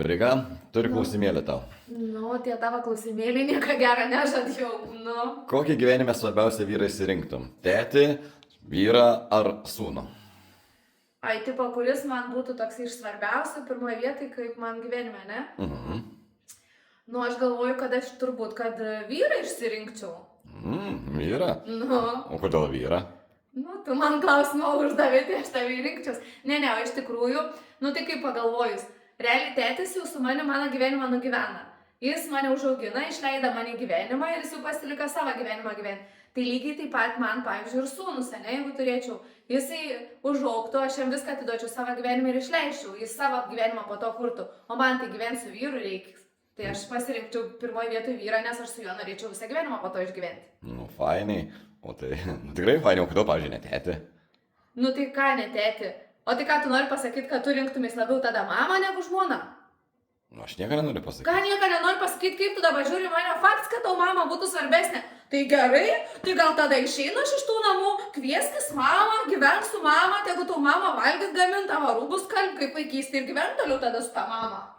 Riga, turi Nu. klausimėlį tau. Nu, tie tavo klausimėliai nieko gero nežadėjau. Nu. Kokį gyvenime svarbiausia vyrą išsirinktum? Tėtį, vyrą ar sūnų? Ai, tipo, kuris man būtų toks iš svarbiausių pirmoje vietoje, kaip man gyvenime, ne? Mhm. Nu, aš galvoju, kad aš turbūt, kad vyrą išsirinkčiau. Vyrą? Nu. O kodėl vyrą? Nu, tu man klausimą uždavė, tai aš tavį rinkčiaus. Ne, o iš tikrųjų, nu tai kaip pagalvojus, realiai tėtis jau su mane mano gyvenimą nugyvena. Jis mane užaugina, išleida mane gyvenimą ir jis jau pasilika savo gyvenimą gyventi. Tai lygiai taip pat man, pavyzdžiui, ir sūnus, ne, jeigu turėčiau, jisai užaugtų, aš jam viską atiduočiau savo gyvenimą ir išleičiau, jis savo gyvenimą po to kurtų, o man tai gyventi su vyru reikia. Tai aš pasirinkčiau pirmoje vietoje vyrą, nes aš su juo norėčiau visą gyvenimą po to išgyventi. Nu, fainai. O tai tikrai fainai, o kodėl, pavyzdžiui, ne tėtį? Nu tai ką, netėti? O tai ką tu nori pasakyti, kad tu rinktumės labiau tada mamą negu žmoną? Nu, aš nieko nenoriu pasakyti. Ką nieko nenori pasakyti, kaip tu dabar žiūri mane, faktas, kad tau mama būtų svarbesnė. Tai gerai, tai gal tada išeinu aš iš tų namų, kvieskis mamą, gyvenk su mama, tegu tau mama valgyt gamint, tavo rūbus kalb, kaip vaikystė ir gyvenk toliau tada su ta mama.